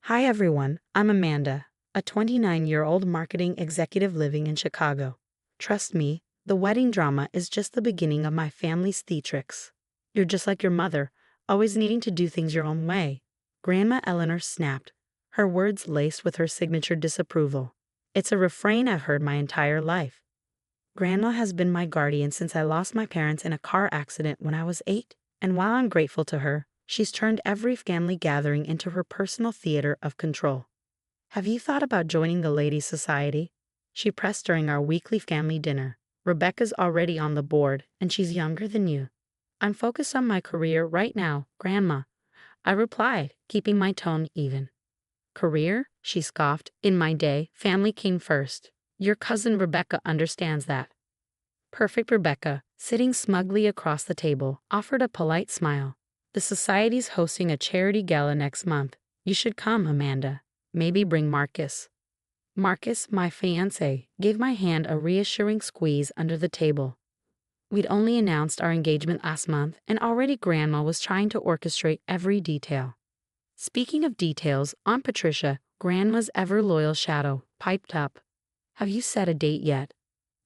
Hi everyone, I'm Amanda, a 29-year-old marketing executive living in Chicago. Trust me, the wedding drama is just the beginning of my family's theatrics. You're just like your mother, always needing to do things your own way. Grandma Eleanor snapped, her words laced with her signature disapproval. It's a refrain I've heard my entire life. Grandma has been my guardian since I lost my parents in a car accident when I was 8, and while I'm grateful to her, she's turned every family gathering into her personal theater of control. Have you thought about joining the Ladies' Society? She pressed during our weekly family dinner. Rebecca's already on the board, and she's younger than you. I'm focused on my career right now, Grandma, I replied, keeping my tone even. Career? She scoffed. In my day, family came first. Your cousin Rebecca understands that. Perfect Rebecca, sitting smugly across the table, offered a polite smile. The society's hosting a charity gala next month. You should come, Amanda. Maybe bring Marcus. Marcus, my fiancé, gave my hand a reassuring squeeze under the table. We'd only announced our engagement last month, and already Grandma was trying to orchestrate every detail. Speaking of details, Aunt Patricia, Grandma's ever-loyal shadow, piped up. Have you set a date yet?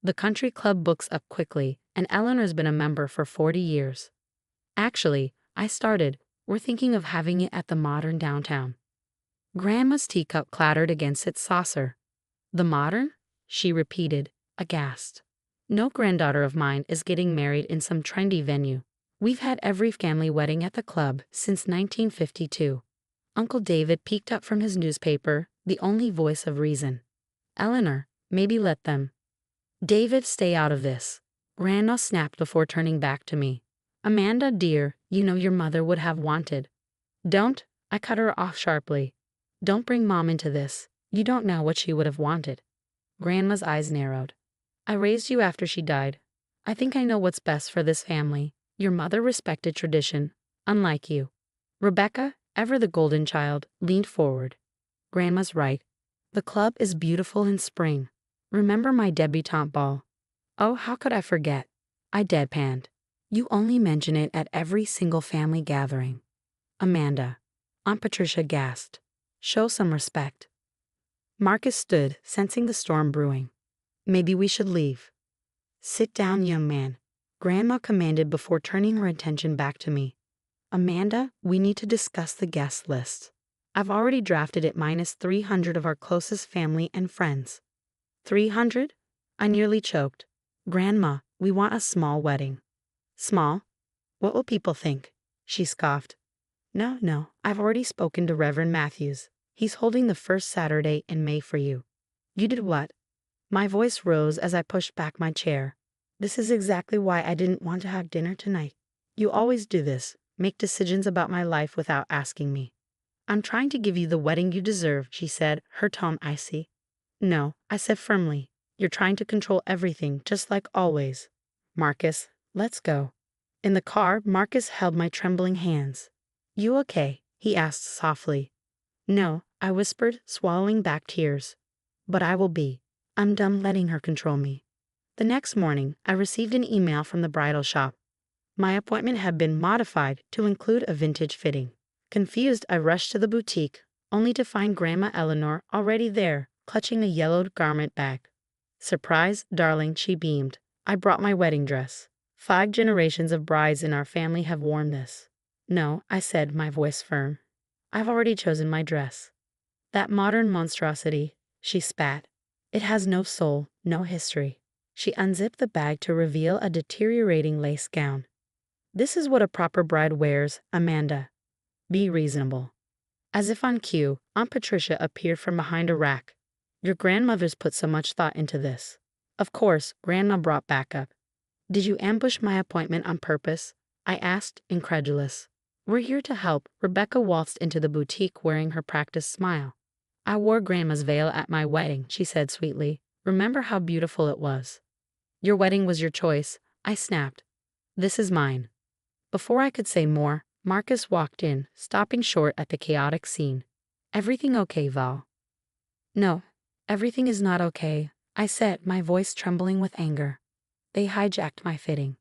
The country club books up quickly, and Eleanor's been a member for 40 years. Actually, I started. We're thinking of having it at the modern downtown. Grandma's teacup clattered against its saucer. The modern? She repeated, aghast. No granddaughter of mine is getting married in some trendy venue. We've had every family wedding at the club since 1952. Uncle David peeked up from his newspaper, the only voice of reason. Eleanor, maybe let them. David, stay out of this. Grandma snapped before turning back to me. Amanda, dear, you know your mother would have wanted. Don't, I cut her off sharply. Don't bring Mom into this. You don't know what she would have wanted. Grandma's eyes narrowed. I raised you after she died. I think I know what's best for this family. Your mother respected tradition, unlike you. Rebecca, ever the golden child, leaned forward. Grandma's right. The club is beautiful in spring. Remember my debutante ball? Oh, how could I forget? I deadpanned. You only mention it at every single family gathering. Amanda. Aunt Patricia gasped. Show some respect. Marcus stood, sensing the storm brewing. Maybe we should leave. Sit down, young man, Grandma commanded before turning her attention back to me. Amanda, we need to discuss the guest list. I've already drafted it minus 300 of our closest family and friends. 300? I nearly choked. Grandma, we want a small wedding. Small? What will people think? She scoffed. No, I've already spoken to Reverend Matthews. He's holding the first Saturday in May for you. You did what? My voice rose as I pushed back my chair. This is exactly why I didn't want to have dinner tonight. You always do this, make decisions about my life without asking me. I'm trying to give you the wedding you deserve, she said, her tone icy. No, I said firmly. You're trying to control everything, just like always. Marcus, let's go. In the car, Marcus held my trembling hands. You okay? He asked softly. No, I whispered, swallowing back tears. But I will be. I'm done letting her control me. The next morning, I received an email from the bridal shop. My appointment had been modified to include a vintage fitting. Confused, I rushed to the boutique, only to find Grandma Eleanor already there, clutching a yellowed garment bag. Surprise, darling, she beamed. I brought my wedding dress. 5 generations of brides in our family have worn this. No, I said, my voice firm. I've already chosen my dress. That modern monstrosity, she spat. It has no soul, no history. She unzipped the bag to reveal a deteriorating lace gown. This is what a proper bride wears, Amanda. Be reasonable. As if on cue, Aunt Patricia appeared from behind a rack. Your grandmother's put so much thought into this. Of course, Grandma brought back up. Did you ambush my appointment on purpose? I asked, incredulous. We're here to help. Rebecca waltzed into the boutique wearing her practiced smile. I wore Grandma's veil at my wedding, she said sweetly. Remember how beautiful it was. Your wedding was your choice, I snapped. This is mine. Before I could say more, Marcus walked in, stopping short at the chaotic scene. Everything okay, Val? No, everything is not okay, I said, my voice trembling with anger. They hijacked my fitting.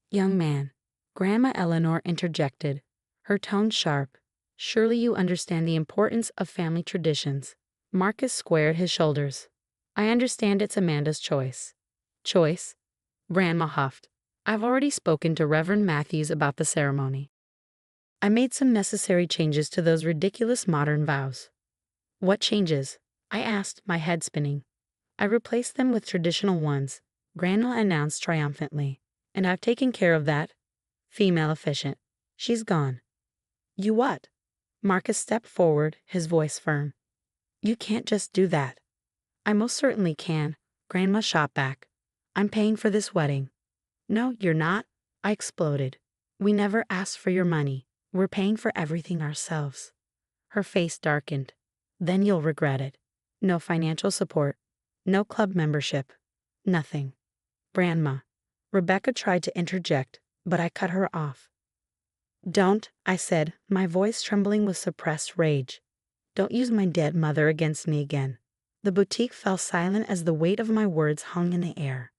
Young man, Grandma Eleanor interjected, her tone sharp. Surely you understand the importance of family traditions. Marcus squared his shoulders. I understand it's Amanda's choice. Choice? Grandma huffed. I've already spoken to Reverend Matthews about the ceremony. I made some necessary changes to those ridiculous modern vows. What changes? I asked, my head spinning. I replaced them with traditional ones, Grandma announced triumphantly. And I've taken care of that. Female efficient. She's gone. You what? Marcus stepped forward, his voice firm. You can't just do that. I most certainly can, Grandma shot back. I'm paying for this wedding. No, you're not, I exploded. We never asked for your money. We're paying for everything ourselves. Her face darkened. Then you'll regret it. No financial support. No club membership. Nothing. Grandma. Rebecca tried to interject, but I cut her off. Don't, I said, my voice trembling with suppressed rage. Don't use my dead mother against me again. The boutique fell silent as the weight of my words hung in the air.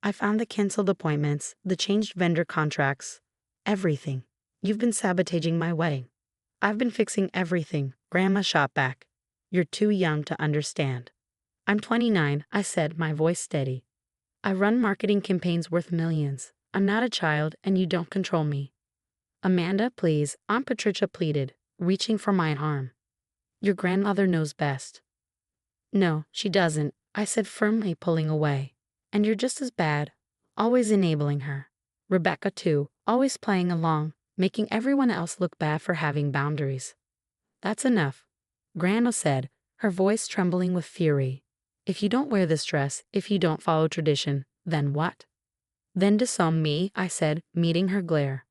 I found the canceled appointments, the changed vendor contracts, everything. You've been sabotaging my wedding. I've been fixing everything, Grandma shot back. You're too young to understand. I'm 29, I said, my voice steady. I run marketing campaigns worth millions. I'm not a child, and you don't control me. Amanda, please, Aunt Patricia pleaded, reaching for my arm. Your grandmother knows best. No, she doesn't, I said firmly, pulling away. And you're just as bad, always enabling her. Rebecca too, always playing along, making everyone else look bad for having boundaries. That's enough, Grandma said, her voice trembling with fury. If you don't wear this dress, if you don't follow tradition, then what? Then disown me, I said, meeting her glare.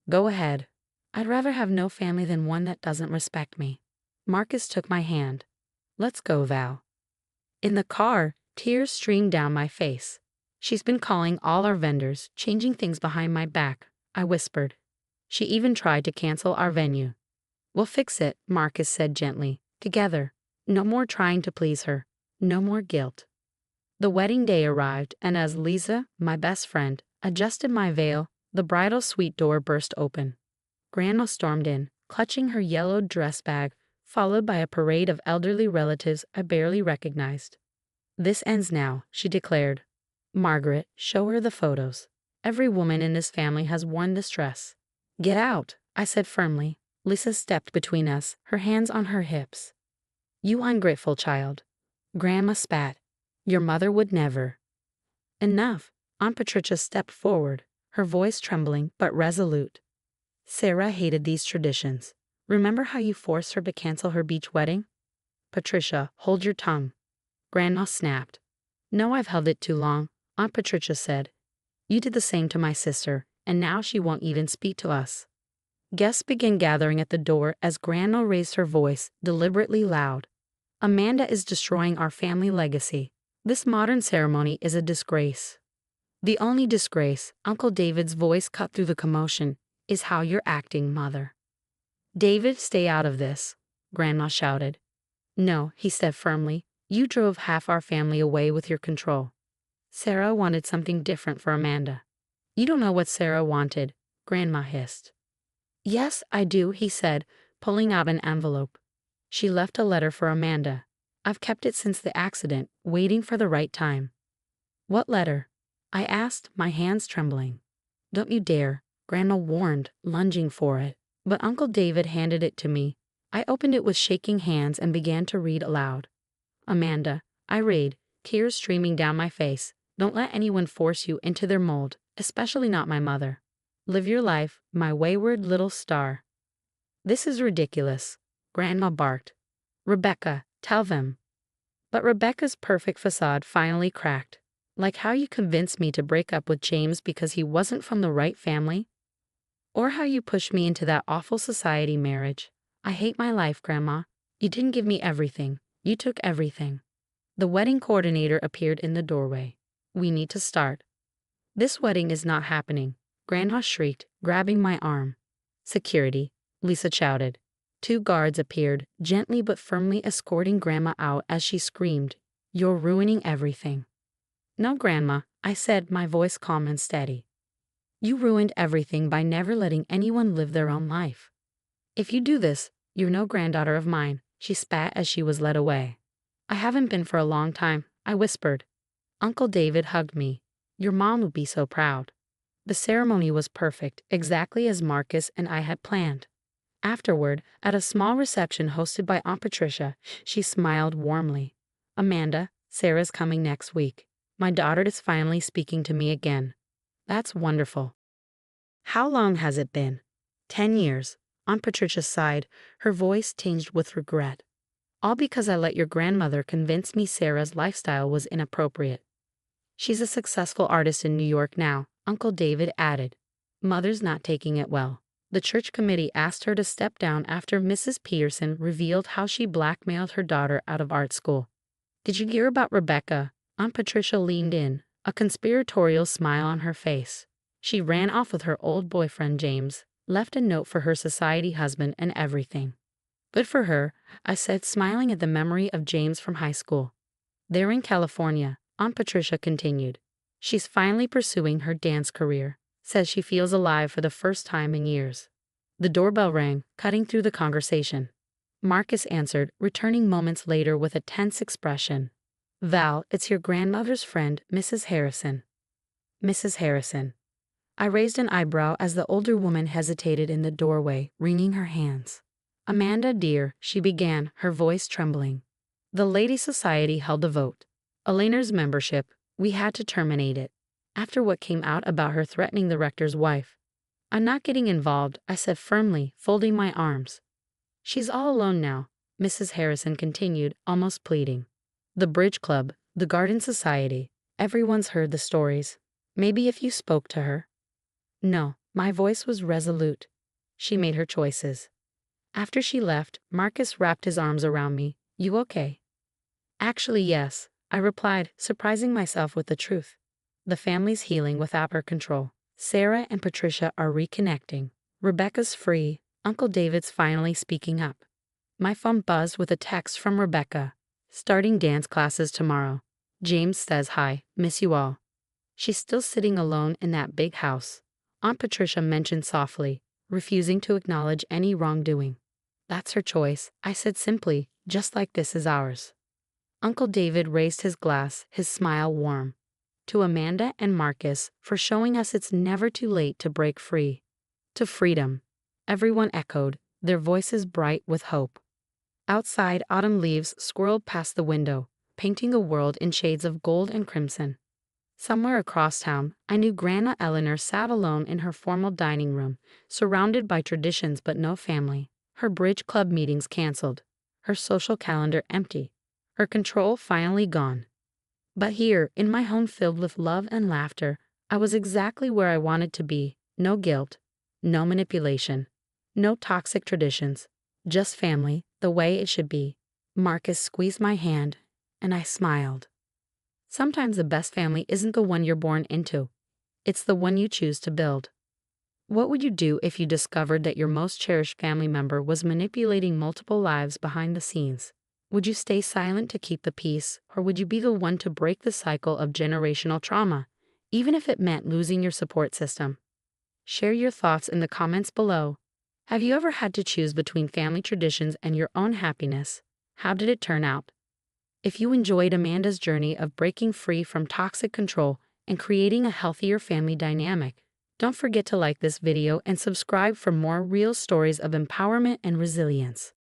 Go ahead. I'd rather have no family than one that doesn't respect me. Marcus took my hand. Let's go, Val. In the car, tears streamed down my face. She's been calling all our vendors, changing things behind my back, I whispered. She even tried to cancel our venue. We'll fix it, Marcus said gently. Together. No more trying to please her. No more guilt. The wedding day arrived, and as Lisa, my best friend, adjusted my veil, the bridal suite door burst open. Grandma stormed in, clutching her yellowed dress bag, followed by a parade of elderly relatives I barely recognized. This ends now, she declared. Margaret, show her the photos. Every woman in this family has worn this dress. Get out, I said firmly. Lisa stepped between us, her hands on her hips. You ungrateful child. Grandma spat. Your mother would never. Enough. Aunt Patricia stepped forward, her voice trembling but resolute. Sarah hated these traditions. Remember how you forced her to cancel her beach wedding? Patricia, hold your tongue. Grandma snapped. No, I've held it too long, Aunt Patricia said. You did the same to my sister, and now she won't even speak to us. Guests began gathering at the door as Grandma raised her voice, deliberately loud. Amanda is destroying our family legacy. This modern ceremony is a disgrace. The only disgrace, Uncle David's voice cut through the commotion, is how you're acting, Mother. David, stay out of this, Grandma shouted. No, he said firmly, you drove half our family away with your control. Sarah wanted something different for Amanda. You don't know what Sarah wanted, Grandma hissed. Yes, I do, he said, pulling out an envelope. She left a letter for Amanda. I've kept it since the accident, waiting for the right time. What letter? I asked, my hands trembling. Don't you dare, Grandma warned, lunging for it. But Uncle David handed it to me. I opened it with shaking hands and began to read aloud. Amanda, I read, tears streaming down my face. Don't let anyone force you into their mold, especially not my mother. Live your life, my wayward little star. This is ridiculous, Grandma barked. Rebecca, tell them. But Rebecca's perfect facade finally cracked. Like how you convinced me to break up with James because he wasn't from the right family? Or how you pushed me into that awful society marriage. I hate my life, Grandma. You didn't give me everything. You took everything. The wedding coordinator appeared in the doorway. We need to start. This wedding is not happening, Grandma shrieked, grabbing my arm. Security, Lisa shouted. 2 guards appeared, gently but firmly escorting Grandma out as she screamed, You're ruining everything. No, Grandma, I said, my voice calm and steady. You ruined everything by never letting anyone live their own life. If you do this, "You're no granddaughter of mine," she spat as she was led away. "I haven't been for a long time," I whispered. Uncle David hugged me. "Your mom would be so proud." The ceremony was perfect, exactly as Marcus and I had planned. Afterward, at a small reception hosted by Aunt Patricia, she smiled warmly. "Amanda, Sarah's coming next week. My daughter is finally speaking to me again." "That's wonderful." "How long has it been?" 10 years. Aunt Patricia sighed, her voice tinged with regret. "All because I let your grandmother convince me Sarah's lifestyle was inappropriate." "She's a successful artist in New York now," Uncle David added. "Mother's not taking it well. The church committee asked her to step down after Mrs. Peterson revealed how she blackmailed her daughter out of art school." "Did you hear about Rebecca?" Aunt Patricia leaned in, a conspiratorial smile on her face. "She ran off with her old boyfriend James, left a note for her society husband and everything." "Good for her," I said, smiling at the memory of James from high school. "They're in California," Aunt Patricia continued. "She's finally pursuing her dance career. Says she feels alive for the first time in years." The doorbell rang, cutting through the conversation. Marcus answered, returning moments later with a tense expression. "Val, it's your grandmother's friend, Mrs. Harrison." "Mrs. Harrison." I raised an eyebrow as the older woman hesitated in the doorway, wringing her hands. "Amanda, dear," she began, her voice trembling. "The Ladies' Society held a vote. Eleanor's membership, we had to terminate it. After what came out about her threatening the rector's wife." "I'm not getting involved," I said firmly, folding my arms. "She's all alone now," Mrs. Harrison continued, almost pleading. "The Bridge Club, the Garden Society, everyone's heard the stories. Maybe if you spoke to her." "No," my voice was resolute. "She made her choices." After she left, Marcus wrapped his arms around me. "You okay?" "Actually, yes," I replied, surprising myself with the truth. "The family's healing without our control. Sarah and Patricia are reconnecting. Rebecca's free. Uncle David's finally speaking up." My phone buzzed with a text from Rebecca. "Starting dance classes tomorrow. James says hi, miss you all." She's still sitting alone in that big house, Aunt Patricia mentioned softly, refusing to acknowledge any wrongdoing. "That's her choice," I said simply, "just like this is ours." Uncle David raised his glass, his smile warm. "To Amanda and Marcus, for showing us it's never too late to break free." "To freedom," everyone echoed, their voices bright with hope. Outside, autumn leaves swirled past the window, painting a world in shades of gold and crimson. Somewhere across town, I knew Grandma Eleanor sat alone in her formal dining room, surrounded by traditions but no family. Her bridge club meetings canceled, her social calendar empty, her control finally gone. But here, in my home filled with love and laughter, I was exactly where I wanted to be. No guilt, no manipulation, no toxic traditions, just family, the way it should be. Marcus squeezed my hand, and I smiled. Sometimes the best family isn't the one you're born into. It's the one you choose to build. What would you do if you discovered that your most cherished family member was manipulating multiple lives behind the scenes? Would you stay silent to keep the peace, or would you be the one to break the cycle of generational trauma, even if it meant losing your support system? Share your thoughts in the comments below. Have you ever had to choose between family traditions and your own happiness? How did it turn out? If you enjoyed Amanda's journey of breaking free from toxic control and creating a healthier family dynamic, don't forget to like this video and subscribe for more real stories of empowerment and resilience.